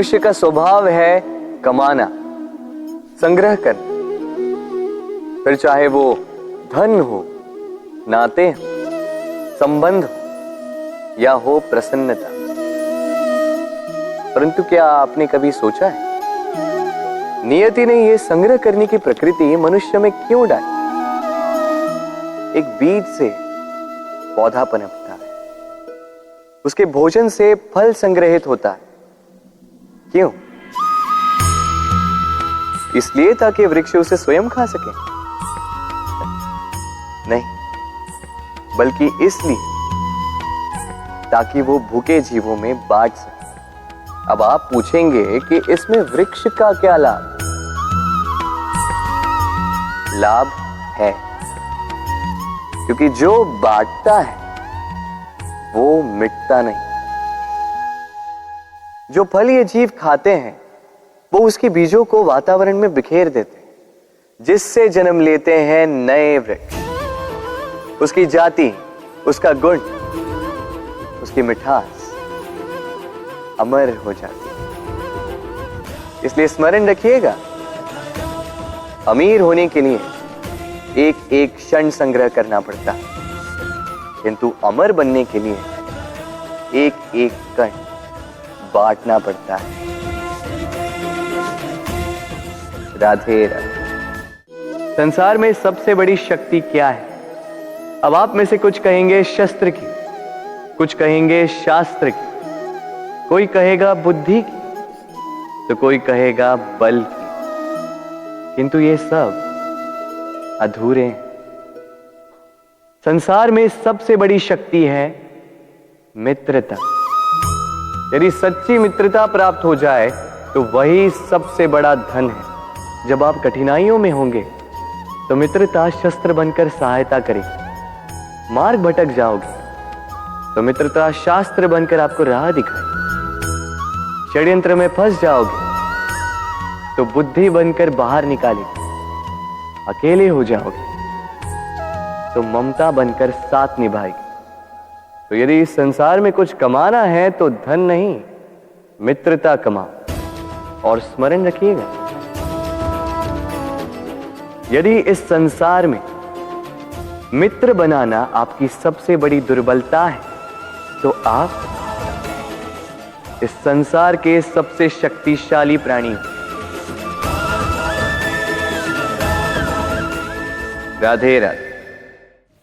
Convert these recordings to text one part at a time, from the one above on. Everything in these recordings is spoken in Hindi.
मनुष्य का स्वभाव है कमाना, संग्रह करना, फिर चाहे वो धन हो, नाते हो, संबंध हो या हो प्रसन्नता। परंतु क्या आपने कभी सोचा है नियति ने यह संग्रह करने की प्रकृति मनुष्य में क्यों डाली? एक बीज से पौधा पनपता है, उसके भोजन से फल संग्रहित होता है। क्यों? इसलिए ताकि वृक्ष उसे स्वयं खा सके? नहीं, बल्कि इसलिए ताकि वो भूखे जीवों में बांट सके। अब आप पूछेंगे कि इसमें वृक्ष का क्या लाभ? लाभ है, क्योंकि जो बांटता है वो मिटता नहीं। जो फल ये जीव खाते हैं वो उसके बीजों को वातावरण में बिखेर देते हैं, जिससे जन्म लेते हैं नए वृक्ष। उसकी जाति, उसका गुण, उसकी मिठास अमर हो जाती है। इसलिए स्मरण रखिएगा, अमीर होने के लिए एक एक क्षण संग्रह करना पड़ता है, किंतु अमर बनने के लिए एक एक कण बांटना पड़ता है। राधे राधे। संसार में सबसे बड़ी शक्ति क्या है? अब आप में से कुछ कहेंगे शस्त्र की, कुछ कहेंगे शास्त्र की, कोई कहेगा बुद्धि की, तो कोई कहेगा बल की। किंतु ये सब अधूरे हैं। संसार में सबसे बड़ी शक्ति है मित्रता। यदि सच्ची मित्रता प्राप्त हो जाए तो वही सबसे बड़ा धन है। जब आप कठिनाइयों में होंगे तो मित्रता शस्त्र बनकर सहायता करेगी। मार्ग भटक जाओगे तो मित्रता शास्त्र बनकर आपको राह दिखाए। षड्यंत्र में फंस जाओगे तो बुद्धि बनकर बाहर निकालेगी। अकेले हो जाओगे तो ममता बनकर साथ निभाएगी। तो यदि इस संसार में कुछ कमाना है तो धन नहीं, मित्रता कमाओ। और स्मरण रखिएगा, यदि इस संसार में मित्र बनाना आपकी सबसे बड़ी दुर्बलता है तो आप इस संसार के सबसे शक्तिशाली प्राणी हो। राधे राधे।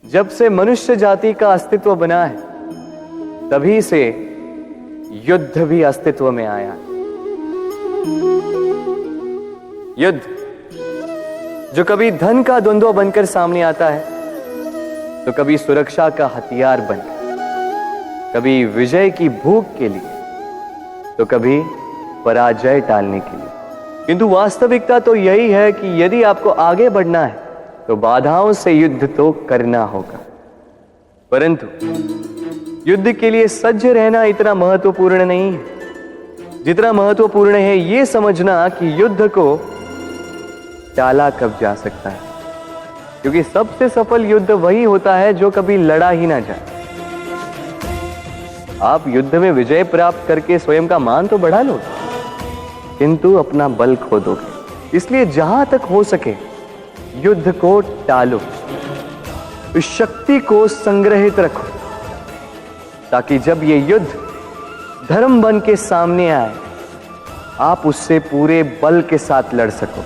जब से मनुष्य जाति का अस्तित्व बना है तभी से युद्ध भी अस्तित्व में आया। युद्ध जो कभी धन का द्वंद्व बनकर सामने आता है तो कभी सुरक्षा का हथियार बनकर, कभी विजय की भूख के लिए तो कभी पराजय टालने के लिए। किंतु वास्तविकता तो यही है कि यदि आपको आगे बढ़ना है तो बाधाओं से युद्ध तो करना होगा। परंतु युद्ध के लिए सज्ज रहना इतना महत्वपूर्ण नहीं है जितना महत्वपूर्ण है यह समझना कि युद्ध को टाला कब जा सकता है। क्योंकि सबसे सफल युद्ध वही होता है जो कभी लड़ा ही ना जाए। आप युद्ध में विजय प्राप्त करके स्वयं का मान तो बढ़ा लो, किंतु अपना बल खो दोगे। इसलिए जहां तक हो सके युद्ध को टालो, इस शक्ति को संग्रहित रखो, ताकि जब ये युद्ध धर्म बन के सामने आए आप उससे पूरे बल के साथ लड़ सको।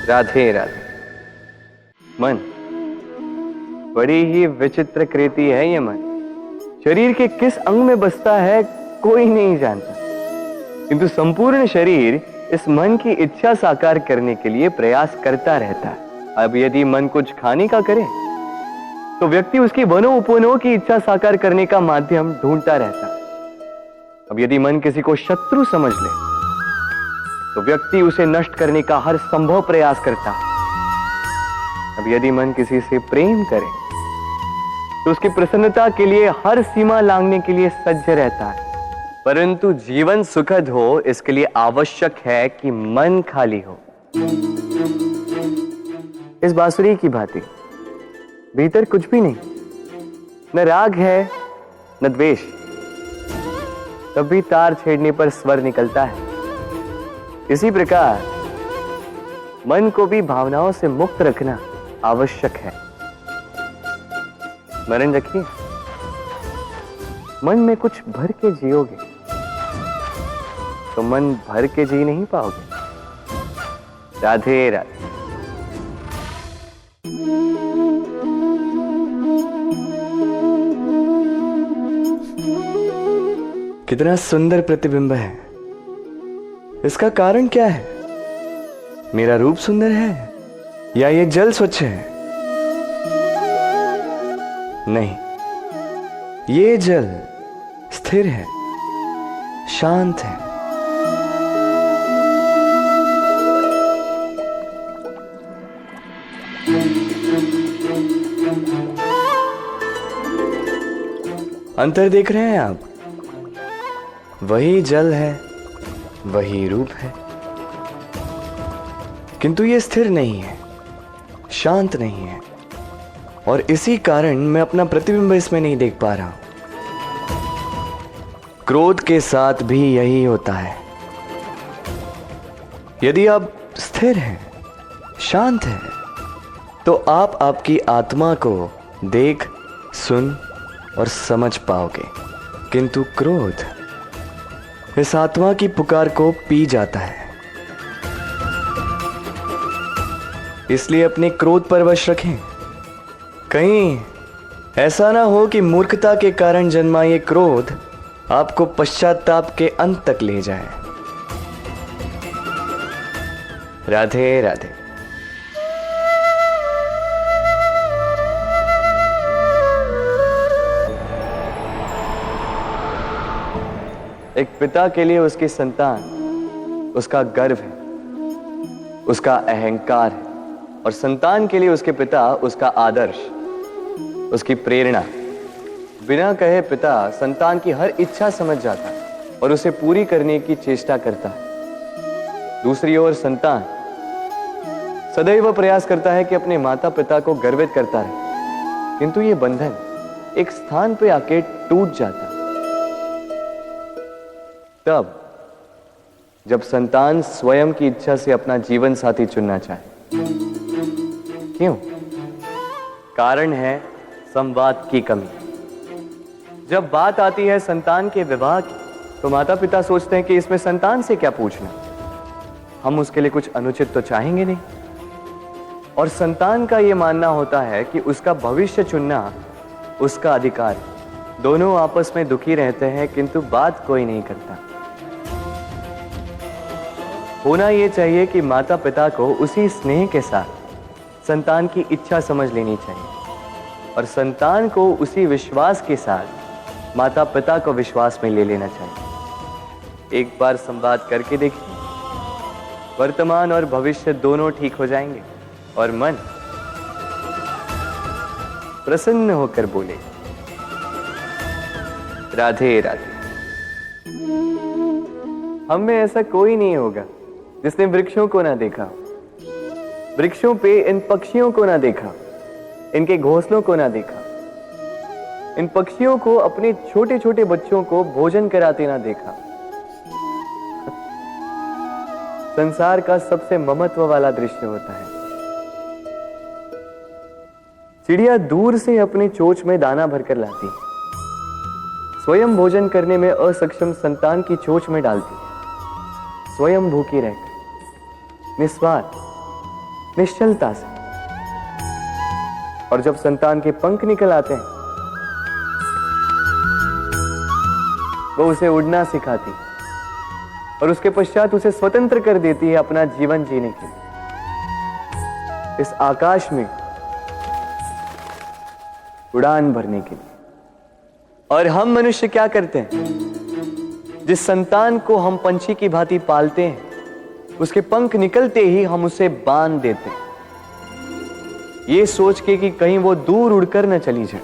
राधे राधे। मन बड़ी ही विचित्र कृति है ये मन। शरीर के किस अंग में बसता है कोई नहीं जानता, किंतु संपूर्ण शरीर इस मन की इच्छा साकार करने के लिए प्रयास करता रहता है। अब यदि मन कुछ खाने का करे तो व्यक्ति उसकी वनो उपवनों की इच्छा साकार करने का माध्यम ढूंढता रहता है। अब यदि मन किसी को शत्रु समझ ले तो व्यक्ति उसे नष्ट करने का हर संभव प्रयास करता है। अब यदि मन किसी से प्रेम करे तो उसकी प्रसन्नता के लिए हर सीमा लांघने के लिए सज्ज रहता है। परंतु जीवन सुखद हो इसके लिए आवश्यक है कि मन खाली हो। इस बांसुरी की भांति भीतर कुछ भी नहीं, न राग है न द्वेष, तब भी तार छेड़ने पर स्वर निकलता है। इसी प्रकार मन को भी भावनाओं से मुक्त रखना आवश्यक है। स्मरण रखिए, मन में कुछ भर के जियोगे तो मन भर के जी नहीं पाओगे। राधे राधे। कितना सुंदर प्रतिबिंब है। इसका कारण क्या है? मेरा रूप सुंदर है या ये जल स्वच्छ है? नहीं, ये जल स्थिर है, शांत है। अंतर देख रहे हैं आप? वही जल है, वही रूप है, किंतु ये स्थिर नहीं है, शांत नहीं है, और इसी कारण मैं अपना प्रतिबिंब इसमें नहीं देख पा रहा हूं। क्रोध के साथ भी यही होता है। यदि आप स्थिर हैं, शांत हैं, तो आप आपकी आत्मा को देख, सुन और समझ पाओगे, किंतु क्रोध इस आत्मा की पुकार को पी जाता है। इसलिए अपने क्रोध पर वश रखें। कहीं ऐसा ना हो कि मूर्खता के कारण जन्मा ये क्रोध आपको पश्चाताप के अंत तक ले जाए। राधे राधे। एक पिता के लिए उसकी संतान उसका गर्व है, उसका अहंकार है, और संतान के लिए उसके पिता उसका आदर्श, उसकी प्रेरणा। बिना कहे पिता संतान की हर इच्छा समझ जाता है और उसे पूरी करने की चेष्टा करता है। दूसरी ओर संतान सदैव प्रयास करता है कि अपने माता पिता को गर्वित करता रहे, किंतु ये बंधन एक स्थान पे आके टूट जाता है। तब जब संतान स्वयं की इच्छा से अपना जीवन साथी चुनना चाहे। क्यों? कारण है संवाद की कमी। जब बात आती है संतान के विवाह की, तो माता पिता सोचते हैं कि इसमें संतान से क्या पूछना, हम उसके लिए कुछ अनुचित तो चाहेंगे नहीं। और संतान का यह मानना होता है कि उसका भविष्य चुनना उसका अधिकार है। दोनों आपस में दुखी रहते हैं, किंतु बात कोई नहीं करता। होना यह चाहिए कि माता पिता को उसी स्नेह के साथ संतान की इच्छा समझ लेनी चाहिए, और संतान को उसी विश्वास के साथ माता पिता को विश्वास में ले लेना चाहिए। एक बार संवाद करके देखिए, वर्तमान और भविष्य दोनों ठीक हो जाएंगे और मन प्रसन्न होकर बोले राधे राधे। हम में ऐसा कोई नहीं होगा जिसने वृक्षों को ना देखा, वृक्षों पे इन पक्षियों को ना देखा, इनके घोंसलों को ना देखा, इन पक्षियों को अपने छोटे छोटे बच्चों को भोजन कराते ना देखा। संसार का सबसे ममत्व वाला दृश्य होता है। चिड़िया दूर से अपने चोंच में दाना भरकर लाती है, स्वयं भोजन करने में असक्षम संतान की चोंच में डालती है, स्वयं भूखी रहकर निस्वार्थ निश्चलता से। और जब संतान के पंख निकल आते हैं, वो उसे उड़ना सिखाती और उसके पश्चात उसे स्वतंत्र कर देती है अपना जीवन जीने के लिए, इस आकाश में उड़ान भरने के लिए। और हम मनुष्य क्या करते हैं? जिस संतान को हम पंछी की भांति पालते हैं, उसके पंख निकलते ही हम उसे बांध देते हैं, ये सोच के कि कहीं वो दूर उड़कर न चली जाए।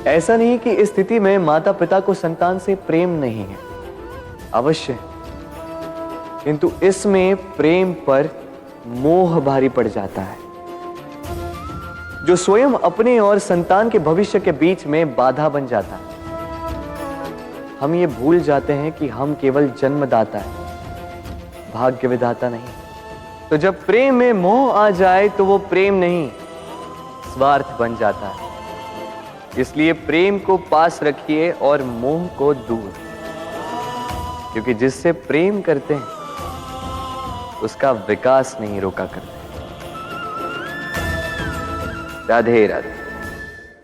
ऐसा नहीं कि इस स्थिति में माता पिता को संतान से प्रेम नहीं है, अवश्य, किंतु इसमें प्रेम पर मोह भारी पड़ जाता है, जो स्वयं अपने और संतान के भविष्य के बीच में बाधा बन जाता है। हम ये भूल जाते हैं कि हम केवल जन्मदाता हैं, भाग्य विधाता नहीं। तो जब प्रेम में मोह आ जाए तो वो प्रेम नहीं, स्वार्थ बन जाता है। इसलिए प्रेम को पास रखिए और मोह को दूर, क्योंकि जिससे प्रेम करते हैं उसका विकास नहीं रोका करते। राधे राधे।